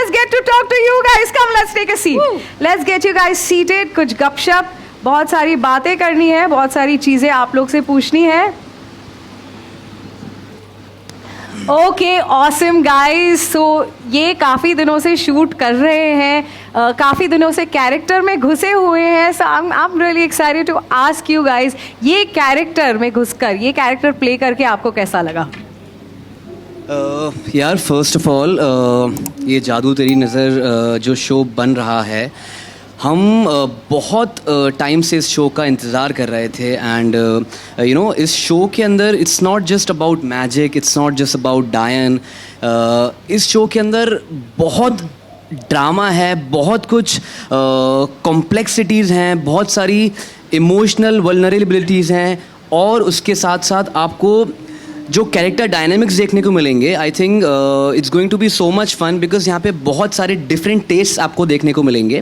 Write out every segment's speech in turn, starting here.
let's get to talk to you guys. Come, let's take a seat. Woo. Let's get you guys seated. कुछ गपशप, बहुत सारी बातें करनी है, बहुत सारी चीज़ें आप लोग से पूछनी है. Okay, awesome guys. सो ये काफ़ी दिनों से शूट कर रहे हैं, काफ़ी दिनों से कैरेक्टर में घुसे हुए हैं. So I am really excited to ask you guys, ये कैरेक्टर में घुसकर, ये कैरेक्टर प्ले करके आपको कैसा लगा? यार फर्स्ट ऑफ ऑल ये जादू तेरी नज़र जो शो बन रहा है, हम बहुत टाइम से इस शो का इंतज़ार कर रहे थे. एंड यू नो, इस शो के अंदर it's not just about magic, it's not just about डायन. इस शो के अंदर बहुत ड्रामा है, बहुत कुछ कॉम्प्लेक्सिटीज़ हैं, बहुत सारी इमोशनल वल्नरेबिलिटीज़ हैं, और उसके साथ साथ आपको जो कैरेक्टर डायनामिक्स देखने को मिलेंगे. I think it's going to be so much fun, because यहाँ पे बहुत सारे डिफरेंट टेस्ट आपको देखने को मिलेंगे.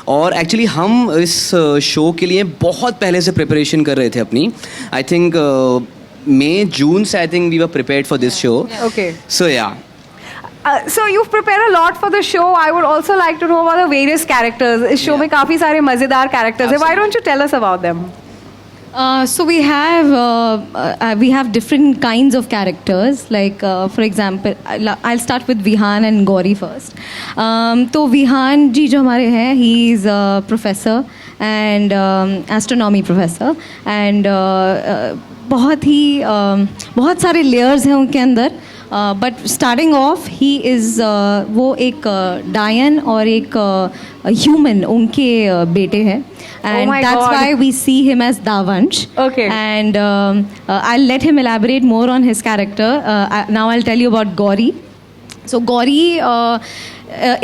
और एक्चुअली हम इस शो के लिए बहुत पहले से प्रिपरेशन कर रहे थे अपनी. आई थिंक मई जून से I think we were prepared for this show. Okay, so yeah. So you've prepared a lot for the show. I would also like to know about the various characters. इस show में काफ़ी सारे मज़ेदार characters हैं. Why don't you tell us about them? So we have different kinds of characters. Like for example, I'll start with Vihan and Gauri first. तो विहान जी जो हमारे हैं, he is a professor and astronomy professor, and बहुत सारे layers हैं उनके अंदर. But starting of he is वो एक डायन और एक ह्यूमन उनके बेटे हैं. And my that's God. why we see him as Davansh. Okay. And I'll let him elaborate more on his character. Now I'll tell you about Gauri. So Gauri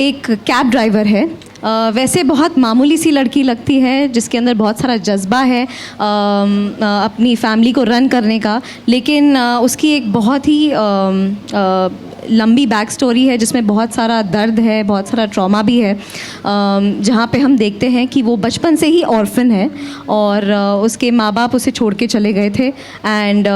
एक cab driver है. वैसे बहुत मामूली सी लड़की लगती है, जिसके अंदर बहुत सारा जज्बा है अपनी फैमिली को रन करने का, लेकिन उसकी एक बहुत ही लंबी बैक स्टोरी है जिसमें बहुत सारा दर्द है, बहुत सारा ट्रॉमा भी है. जहाँ पे हम देखते हैं कि वो बचपन से ही ऑर्फन है और उसके माँ बाप उसे छोड़ के चले गए थे. एंड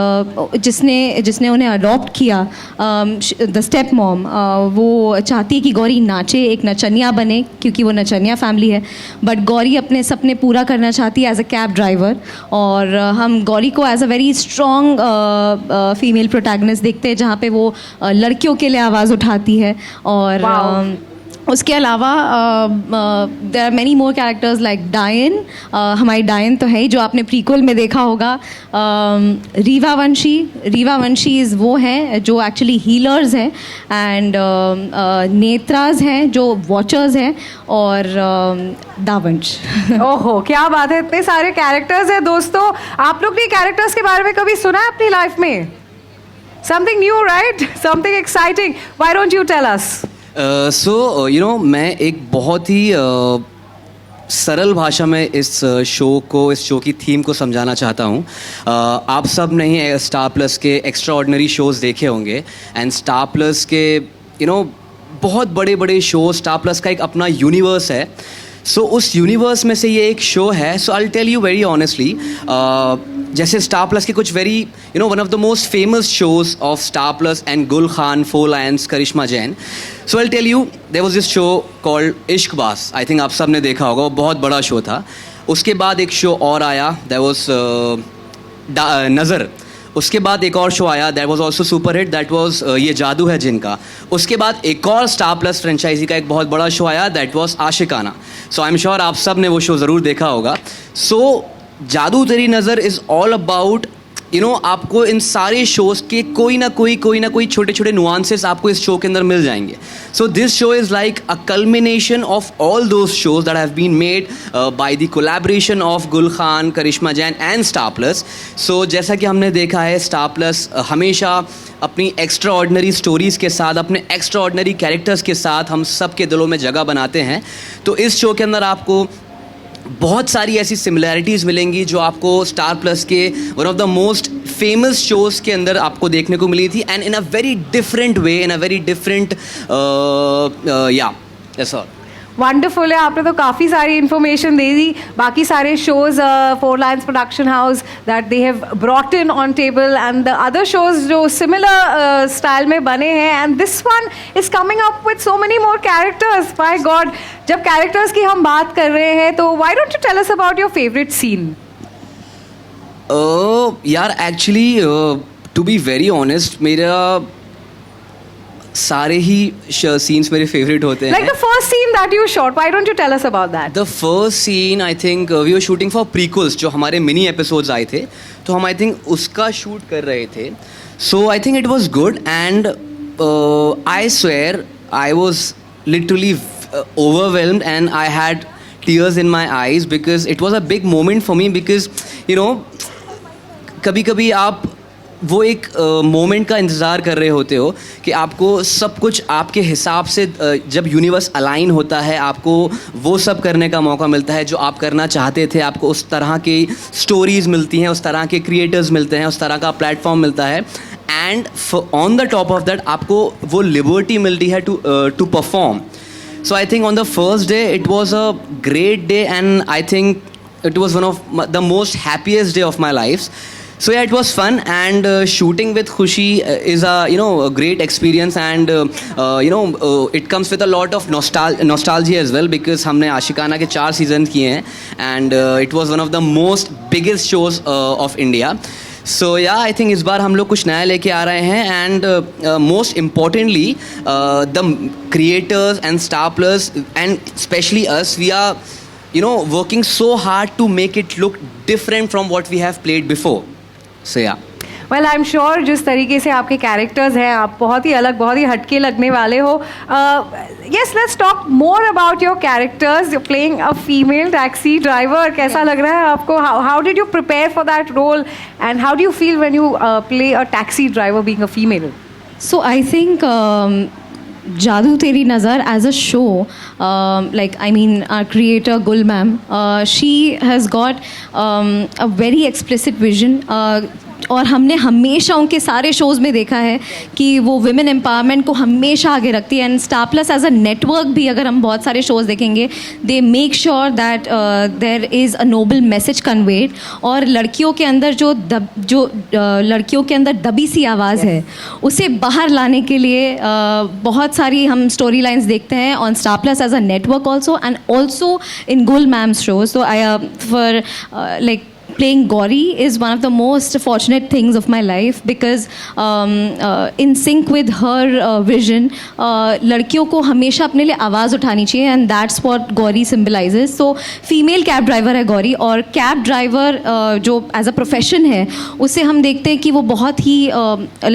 जिसने उन्हें अडॉप्ट किया, द स्टेप मॉम, वो चाहती है कि गौरी नाचे, एक नचनिया बने, क्योंकि वो नचनिया फैमिली है. बट गौरी अपने सपने पूरा करना चाहती है एज अ कैब ड्राइवर. और हम गौरी को as a very strong female protagonist देखते हैं, जहाँ पे वो लड़कियों के लिए आवाज़ उठाती है. और उसके अलावा there are many more characters like डायन. हमारी डायन तो है ही, जो आपने प्रीक्वल में देखा होगा. रीवा वंशी इज़ वो हैं जो एक्चुअली हीलर्स हैं, एंड नेत्राज हैं जो वॉचर्स हैं, और दावंश. ओहो, क्या बात है, इतने सारे कैरेक्टर्स हैं. दोस्तों, आप लोग ने कैरेक्टर्स के बारे में कभी सुना है अपनी लाइफ में? Something new, right? Something exciting. Why don't you tell us? So you know, मैं एक बहुत ही सरल भाषा में इस शो की थीम को समझाना चाहता हूँ. आप सब ने ही स्टार प्लस के एक्स्ट्रा ऑर्डिनरी शोज़ देखे होंगे. एंड स्टार प्लस के बहुत बड़े बड़े शो, स्टार प्लस का एक अपना यूनिवर्स है. सो उस यूनिवर्स में से ये एक शो है. So I tell you very honestly, जैसे स्टार प्लस के कुछ very one of the most famous shows of Star Plus and Gul Khan, 4 Lions, Karishma Jain. So I tell you, there was this show called Ishqbaaz. I think आप सब ने देखा होगा, वो बहुत बड़ा शो था. उसके बाद एक शो और आया, दैट वाज नज़र. उसके बाद एक और शो आया, that was also super hit, that was ये जादू है जिनका. उसके बाद एक और स्टार प्लस फ्रेंचाइजी का एक बहुत बड़ा शो आया, that was Aashiqana. So I am sure आप सब ने वो शो ज़रूर देखा होगा. सो जादू तेरी नज़र इज़ ऑल अबाउट आपको इन सारे शोज़ के कोई ना कोई छोटे छोटे नुआंसेस आपको इस शो के अंदर मिल जाएंगे. So this show is like a culmination of all those shows that have been made by the collaboration of Gul Khan, Karishma Jain and Star Plus. So जैसा कि हमने देखा है, स्टार प्लस हमेशा अपनी एक्स्ट्रा ऑर्डिनरी स्टोरीज़ के साथ, अपने एक्स्ट्रा ऑर्डिनरी कैरेक्टर्स के साथ हम सब के दिलों में जगह बनाते हैं. तो इस शो के अंदर आपको बहुत सारी ऐसी सिमिलैरिटीज़ मिलेंगी जो आपको स्टार प्लस के one of the most famous shows के अंदर आपको देखने को मिली थी. And in a very different way, in a very different या दैट्स ऑल. वंडरफुल है, आपने तो काफ़ी सारी इन्फॉर्मेशन दे दी. बाकी सारे shows 4 Lions production house that they have brought in on table and the other shows जो सिमिलर स्टाइल में बने हैं, and this one is coming up with so many more characters. My god, जब characters की हम बात कर रहे हैं तो why don't you tell us about your favourite scene? यार actually to be very honest, मेरा सारे ही सीन्स मेरे फेवरेट होते हैं. Like the first scene that you shot, why don't you tell us about that? The first scene I think we were shooting for prequels, जो हमारे mini episodes आए थे, तो हम आई थिंक उसका शूट कर रहे थे. So I think it was good and I swear I was literally overwhelmed and I had tears in my eyes because it was a big moment for me because you know कभी कभी आप वो एक moment का इंतज़ार कर रहे होते हो कि आपको सब कुछ आपके हिसाब से जब यूनिवर्स अलाइन होता है, आपको वो सब करने का मौका मिलता है जो आप करना चाहते थे, आपको उस तरह की स्टोरीज़ मिलती हैं, उस तरह के क्रिएटर्स मिलते हैं, उस तरह का प्लेटफॉर्म मिलता है, and on the top of that आपको वो लिबर्टी मिलती है to perform. So I think on the first day it was a great day and I think it was one of the most happiest day of my life. So yeah, it was fun and shooting with Khushi is a great experience and it comes with a lot of nostalgia as well because हमने आशिकाना के 4 season किए हैं and it was one of the most biggest shows of India. So yeah, I think इस बार हम लोग कुछ नया लेके आ रहे हैं and most importantly the creators and star plus and especially us, we are working so hard to make it look different from what we have played before. So yeah. Well I am sure जिस तरीके से आपके characters हैं आप बहुत ही अलग, बहुत ही हटके लगने वाले हो. Yes, let's talk more about your characters. You playing a female taxi driver, कैसा लग रहा है आपको? How did you prepare for that role and how do you feel when you play a taxi driver being a female? So I think Jadoo Teri Nazar as a show, like I mean our creator Gul ma'am, she has got a very explicit vision. और हमने हमेशा उनके सारे shows में देखा है कि वो वुमेन एम्पावरमेंट को हमेशा आगे रखती है. And Star Plus as a network भी अगर हम बहुत सारे शोज़ देखेंगे, they make sure that there is a noble message conveyed. और लड़कियों के अंदर जो लड़कियों के अंदर दबी सी आवाज़ है, उसे बाहर लाने के लिए बहुत सारी हम स्टोरी लाइन्स देखते हैं on Star Plus as a network also and also in Gul ma'am's shows. तो I for like playing Gauri is one of the most fortunate things of my life because in sync with her vision, लड़कियों को हमेशा अपने लिए आवाज़ उठानी चाहिए and that's what Gauri symbolizes. So female cab driver है Gauri, और cab driver जो as a profession है उसे हम देखते हैं कि वो बहुत ही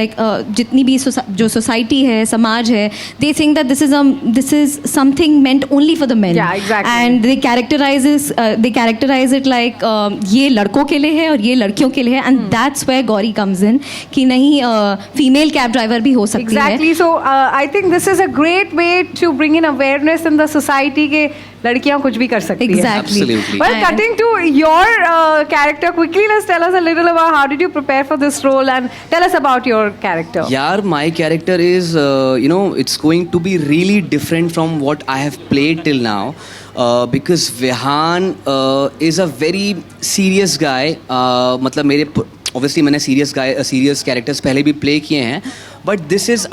like जितनी भी जो सोसाइटी है, समाज है, they think that this is something meant only for the men. Yeah, exactly. And they characterize it like ये लड़कों के लिए है और ये लड़कियों के लिए है, and that's where Gauri comes in कि नहीं फीमेल कैब ड्राइवर भी हो सकती है. Exactly. So I think this is a great way to bring in awareness in the society के लड़कियां कुछ भी कर सकती हैं. Exactly. Absolutely. Well, cutting to your character quickly, let's tell us a little about how did you prepare for this role and tell us about your character. Yaar, my character is, it's going to be really different from what I have played till now. Because Vihan is a very serious guy. मतलब मेरे obviously मैंने serious characters पहले भी play किए हैं, but this is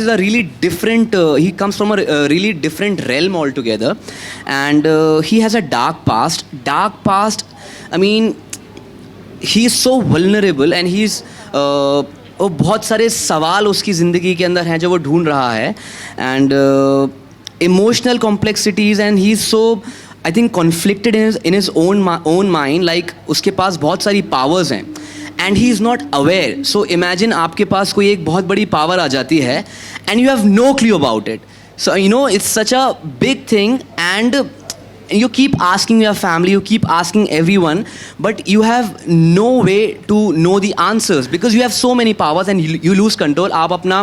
a really different, he comes from a really different realm altogether, and he has a dark past. I mean, he is so vulnerable and he's बहुत सारे सवाल उसकी ज़िंदगी के अंदर हैं जो वो ढूंढ रहा है, and emotional complexities, and he's so I think conflicted in his own mind, like उसके पास बहुत सारी powers हैं and he is not aware. So imagine आपके पास कोई एक बहुत बड़ी power आ जाती है and you have no clue about it. So it's such a big thing, and you keep asking your family, you keep asking everyone, but you have no way to know the answers because you have so many powers and you lose control. आप अपना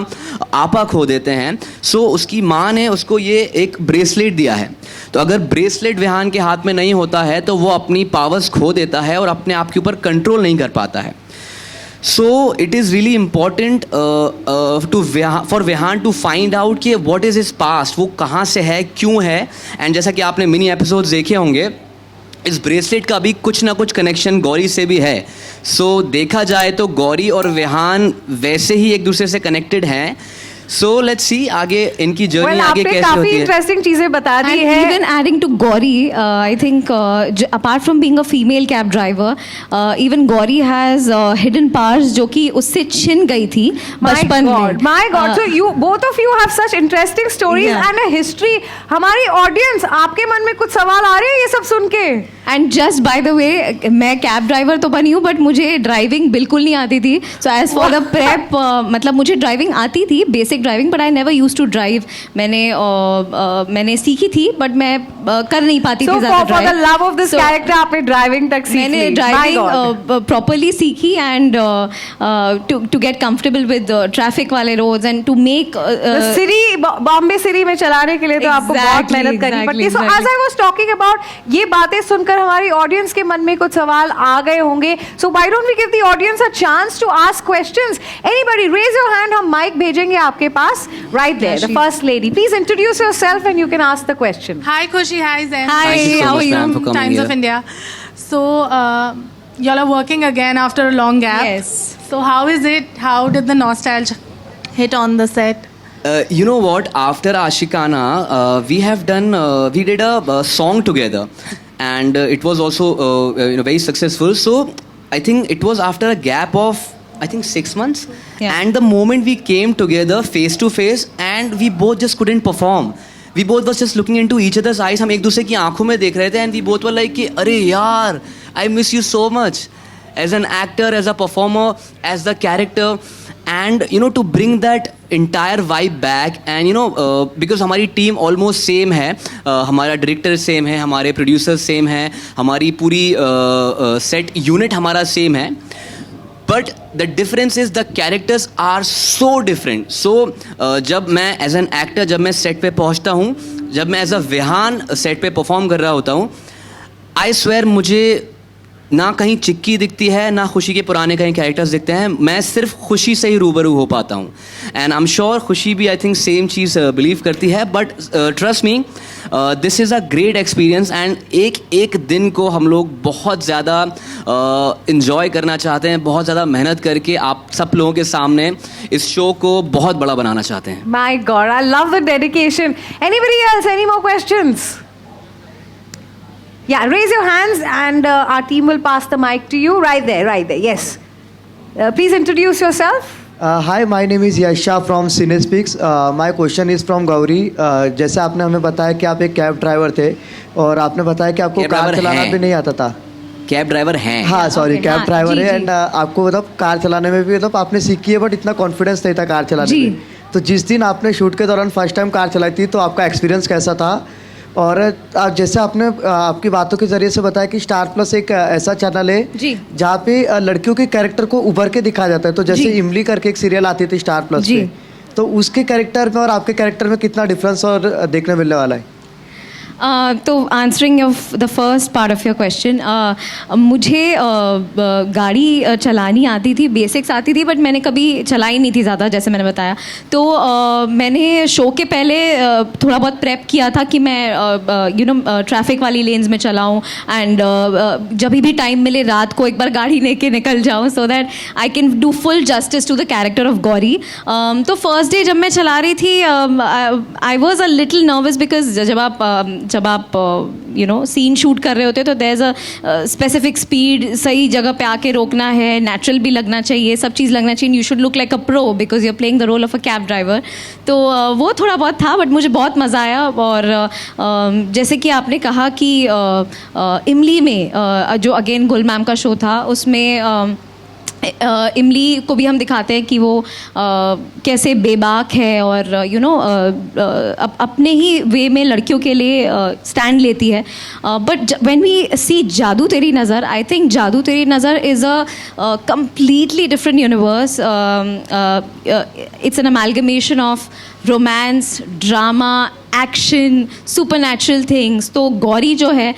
आपा खो देते हैं. So उसकी माँ ने उसको ये एक ब्रेसलेट दिया है, तो अगर ब्रेसलेट विहान के हाथ में नहीं होता है तो वो अपनी पावर्स खो देता है और अपने आप के ऊपर कंट्रोल नहीं कर पाता है. So it is really important for Vihan to find out कि what is his past, वो कहाँ से है, क्यों है. एंड जैसा कि आपने मिनी एपिसोड्स देखे होंगे, इस ब्रेसलेट का भी कुछ ना कुछ कनेक्शन गौरी से भी है. सो देखा जाए तो गौरी और विहान वैसे ही एक दूसरे से कनेक्टेड हैं. सो लेट्स सी आगे इनकी जर्नी आगे कैसे काफी होती है. इंटरेस्टिंग चीजें बता दी And है. even adding to Gauri, I think apart from being a female cab driver, even Gauri has hidden powers जो कि उससे छिन गई थी बचपन में. My God, so you both of you have such interesting stories Yeah. and a history. हमारी audience, आपके मन में कुछ सवाल आ रहे हैं ये सब सुन के? And just by the way, मैं कैब ड्राइवर तो बनी हूँ बट मुझे ड्राइविंग बिल्कुल नहीं आती थी. So as for the prep, मतलब मुझे ड्राइविंग आती थी, basic driving, but I never use to drive. मैंने सीखी थी बट मैं कर नहीं पाती थी ज़्यादा for the love of this So, character आपने ड्राइविंग तक सीख ली. मैंने ड्राइविंग प्रॉपरली सीखी and to get comfortable with traffic वाले roads and to make city, Bombay city में चलाने के लिए तो आपको बहुत Exactly, मेहनत करनी पड़ती है. So exactly. As I was talking about, ये बातें सुनकर हमारी ऑडियंस के मन में कुछ सवाल आ गए होंगे. So why don't we give the audience a chance to ask questions. Anybody raise your hand, हम माइक भेजेंगे आपके पास. Right there, the first lady, please introduce yourself and you can ask the question. Hi Khushi, hi Zen. Hi, Thank you so how much, are you? ma'am, for coming Times here. of India. So y'all are working again after a long gap. Yes. So how is it? How did the nostalgia hit on the set? You know what? After Ashikana, we did a song together, and it was also very successful. So I think it was after a gap of 6 months, Yeah. and the moment we came together face to face, and we both just couldn't perform. We both was just looking into each other's eyes. हम एक दूसरे की आंखों में देख रहे थे, and we both were like कि अरे यार, I miss you so much. As an actor, as a performer, as the character, and to bring that entire vibe back, and because हमारी टीम almost same है, हमारा director same है, हमारे producer same है, हमारी पूरी सेट यूनिट हमारा same है, but the difference is the characters are so different. So जब मैं एज एन एक्टर, जब मैं सेट पे पहुंचता हूँ, जब मैं एज अ विहान सेट पे परफॉर्म कर रहा होता हूँ, आई स्वेयर मुझे ना कहीं चिक्की दिखती है, ना खुशी के पुराने कहीं कैरेक्टर्स दिखते हैं. मैं सिर्फ खुशी से ही रूबरू हो पाता हूँ. एंड आई एम श्योर खुशी भी I think same cheese believe करती है. But trust me, this is a great experience, and एक दिन को हम लोग बहुत ज़्यादा इन्जॉय करना चाहते हैं, बहुत ज़्यादा मेहनत करके आप सब लोगों के सामने इस शो को बहुत बड़ा बनाना चाहते हैं. My God, I love the dedication. Anybody else? Any more questions? Yeah, raise your hands and our team will pass the mic to you. Right there. Yes. Please introduce yourself. Hi, my name is Yasha from Cinespeaks. My question is from Gauri. जैसे आपने हमें बताया कि आप एक cab driver थे और आपने बताया कि आपको कैब कार ड्राइवर चलाना हैं। भी नहीं आता था. कैब ड्राइवर हैं. हाँ सॉरी, Okay, कैब हाँ, ड्राइवर जी, है. जी। एंड आपको मतलब कार चलाने में भी मतलब आपने सीखी है बट इतना कॉन्फिडेंस नहीं था कार चलाने जी। में. तो जिस दिन आपने शूट के दौरान फर्स्ट टाइम कार चलाई थी तो आपका एक्सपीरियंस कैसा था? और आप जैसे आपने आपकी बातों के ज़रिए से बताया कि स्टार प्लस एक ऐसा चैनल है जी। जहाँ पे लड़कियों के कैरेक्टर को उभर के दिखाया जाता है. तो जैसे जी। इमली करके एक सीरियल आती थी स्टार प्लस जी। पे, तो उसके कैरेक्टर में और आपके कैरेक्टर में कितना डिफरेंस और देखने मिलने वाला है? तो answering of the first part of your question, मुझे गाड़ी चलानी आती थी, बेसिक्स आती थी, बट मैंने कभी चलाई नहीं थी ज़्यादा, जैसे मैंने बताया. तो मैंने शो के पहले थोड़ा बहुत प्रेप किया था कि मैं ट्रैफिक वाली लेन्स में चलाऊं, एंड जब भी टाइम मिले रात को एक बार गाड़ी लेके निकल जाऊं, so that I can do full justice to the character of Gauri. तो फर्स्ट डे जब मैं चला रही थी, I was a little nervous because जब आप सीन शूट कर रहे होते तो there is a specific speed, सही जगह पे आके रोकना है, नेचुरल भी लगना चाहिए, सब चीज़ लगना चाहिए. You should look like a pro because you are playing the role of a cab driver. तो वो थोड़ा बहुत था, बट मुझे बहुत मज़ा आया. और जैसे कि आपने कहा कि इमली में जो अगेन गुल मैम का शो था, उसमें इमली को भी हम दिखाते हैं कि वो कैसे बेबाक है और अपने ही वे में लड़कियों के लिए स्टैंड लेती है. बट व्हेन वी सी जादू तेरी नज़र, आई थिंक जादू तेरी नज़र is a completely different universe. It's an amalgamation of romance, drama action, supernatural things. तो गौरी जो है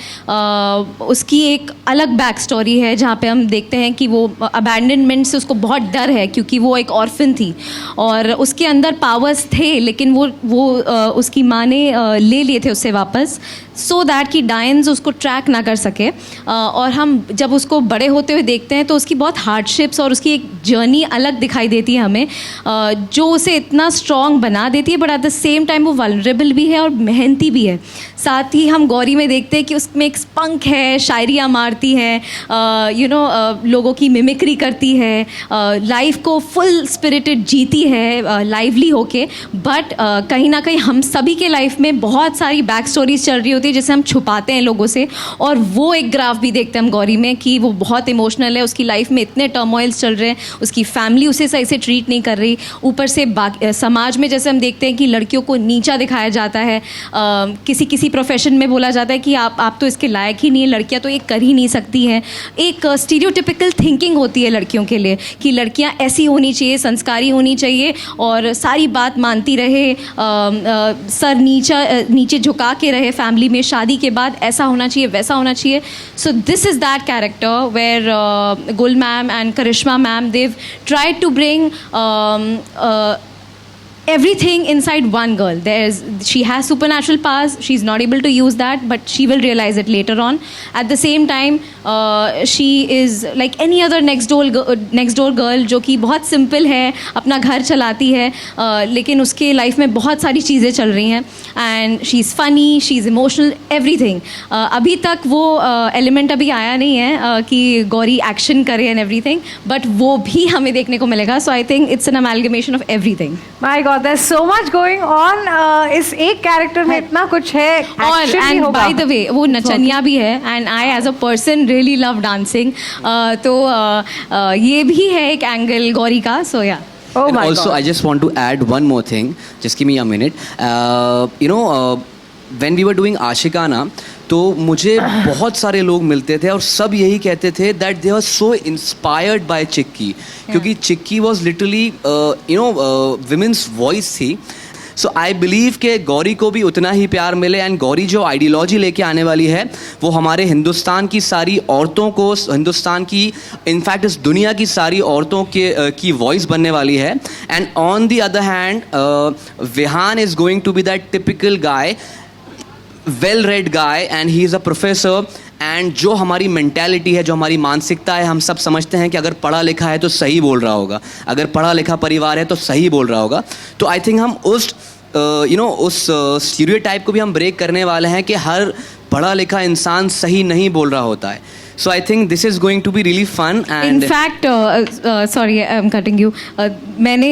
उसकी एक अलग बैक स्टोरी है जहाँ पे हम देखते हैं कि वो अबैंडनमेंट से उसको बहुत डर है, क्योंकि वो एक ऑर्फन थी और उसके अंदर पावर्स थे, लेकिन वो उसकी माँ ने ले लिए थे उससे वापस, सो दैट कि डायंस उसको ट्रैक ना कर सके। और हम जब उसको बड़े होते हुए देखते हैं तो उसकी बहुत हार्डशिप्स और उसकी एक जर्नी अलग दिखाई देती है हमें, जो उसे इतना स्ट्रॉन्ग बना देती है, but at the same time वो वल्नरेबल भी है और मेहनती भी है। साथ ही हम गौरी में देखते हैं कि उसमें एक स्पंक है, शायरियाँ मारती है, लोगों की मिमिक्री करती है, लाइफ को फुल स्पिरिटेड जीती है, लाइवली होके। बट कहीं ना कहीं हम सभी के लाइफ में बहुत सारी बैक स्टोरीज चल रही होती है जिसे हम छुपाते हैं लोगों से, और वो एक ग्राफ भी देखते हैं हम गौरी में कि वो बहुत इमोशनल है, उसकी लाइफ में इतने टर्मोइल्स चल रहे हैं, उसकी फैमिली उसे सही से ट्रीट नहीं कर रही, ऊपर से समाज में जैसे हम देखते हैं कि लड़कियों को नीचा दिखाया जाता है, किसी प्रोफेशन में बोला जाता है कि आप तो इसके लायक ही नहीं है, लड़कियां तो ये कर ही नहीं सकती हैं। एक स्टीरियोटिपिकल थिंकिंग होती है लड़कियों के लिए कि लड़कियां ऐसी होनी चाहिए, संस्कारी होनी चाहिए और सारी बात मानती रहे, सर नीचे झुका के रहे, फैमिली में शादी के बाद ऐसा होना चाहिए, वैसा होना चाहिए। So this is that character where Gul ma'am and Karishma ma'am, they've tried to bring everything inside one girl. She has supernatural powers, she's not able to use that, but she will realize it later on. At the same time, she is like any other next door girl जो कि बहुत simple है, अपना घर चलाती है, लेकिन उसके लाइफ में बहुत सारी चीज़ें चल रही हैं, and she is funny, she is emotional, everything. अभी तक वो एलिमेंट अभी आया नहीं है कि गौरी एक्शन करे एंड एवरीथिंग, बट वो भी हमें देखने को मिलेगा। So I think it's an amalgamation of everything. My god, there's so much going on. इस एक कैरेक्टर में इतना कुछ है, और action भी एंड होगा। बाय द वे वो नचनिया भी है, and I as a person really love dancing, तो ये भी है एक एंगल गौरी का। सो या Oh And my also, God. I just want to add one more thing. Just give me a minute. When we were doing Ashikana, तो मुझे बहुत सारे लोग मिलते थे और सब यही कहते थे that they are so inspired by Chikki, क्योंकि Chikki was literally women's voice थी। सो आई बिलीव कि गौरी को भी उतना ही प्यार मिले, एंड गौरी जो आइडियोलॉजी लेके आने वाली है वो हमारे हिंदुस्तान की सारी औरतों को, हिंदुस्तान की इनफैक्ट इस दुनिया की सारी औरतों की वॉइस बनने वाली है। And on the other hand Vihaan is going to be that typical guy, well read guy, and he is a professor. And जो हमारी मेंटालिटी है, जो हमारी मानसिकता है, हम सब समझते हैं कि अगर पढ़ा लिखा है तो सही बोल रहा होगा, अगर पढ़ा लिखा परिवार है तो सही बोल रहा होगा। तो आई थिंक हम उस स्टीरियोटाइप को भी हम ब्रेक करने वाले हैं कि हर पढ़ा लिखा इंसान सही नहीं बोल रहा होता है। So I think this is going to be really fun. And in fact, sorry, I'm cutting you. मैंने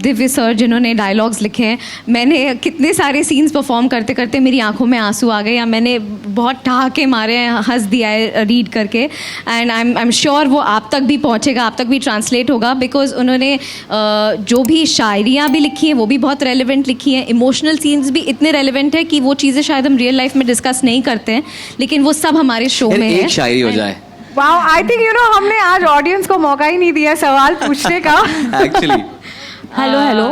दिव्य सर जिन्होंने डायलॉग्स लिखे हैं, मैंने कितने सारे सीन्स परफॉर्म करते करते मेरी आंखों में आंसू आ गए, या मैंने बहुत ठहाके मारे हैं, हंस दिया है रीड करके। एंड आई एम श्योर वो आप तक भी पहुंचेगा, आप तक भी ट्रांसलेट होगा, बिकॉज उन्होंने जो भी शायरियाँ भी लिखी हैं वो भी बहुत रेलिवेंट लिखी हैं, इमोशनल सीन्स भी इतने रेलिवेंट है कि वो चीज़ें शायद हम रियल लाइफ में डिस्कस नहीं करते हैं, लेकिन वो सब हमारे शो में है। एक शायरी हो जाए। Wow, I think हमने आज ऑडियंस को मौका ही नहीं दिया सवाल पूछने का। Actually. Hello.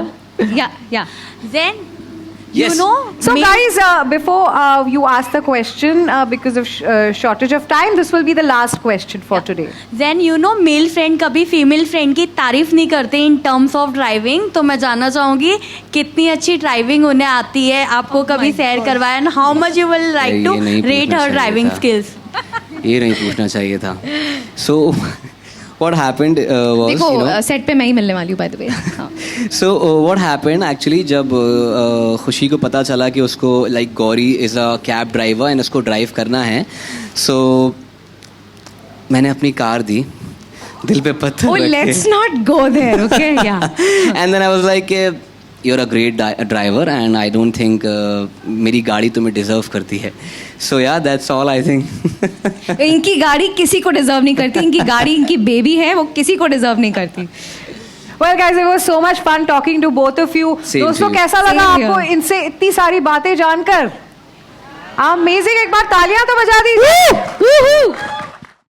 Yeah. Then, Yes. So guys, before you ask the question, because of shortage of time, this will be the last question for today. then male friend कभी फीमेल फ्रेंड की तारीफ नहीं करते इन टर्म्स ऑफ ड्राइविंग, तो मैं जानना चाहूँगी कितनी अच्छी ड्राइविंग उन्हें आती है, आपको कभी शेयर करवाया, and how much you will like to ये नहीं रेट पूछना हर ड्राइविंग चाहिए स्किल्स। ये नहीं पूछना चाहिए था। So what happened was, देखो सेट पे मैं ही मिलने वाली हूँ, by the way. so what happened actually, जब खुशी को पता चला कि उसको like Gauri is a cab driver and उसको ड्राइव करना है, so मैंने अपनी कार दी, दिल पे पत्थर Oh, रख के। let's not go there, okay? Yeah. And then I was like, you're a great driver and I don't think मेरी गाड़ी तुम्हें डिजर्व करती है। So yeah, that's all I think. इनकी गाड़ी किसी को डिजर्व नहीं करती, इनकी गाड़ी इनकी बेबी है, वो किसी को डिजर्व नहीं करती। Well guys, it was so much fun talking to both of you. Same दोस्तों to you. कैसा लगा Same here. आपको इनसे इतनी सारी बातें जानकर? अमेजिंग, एक बार तालियां तो बजा दीजिए।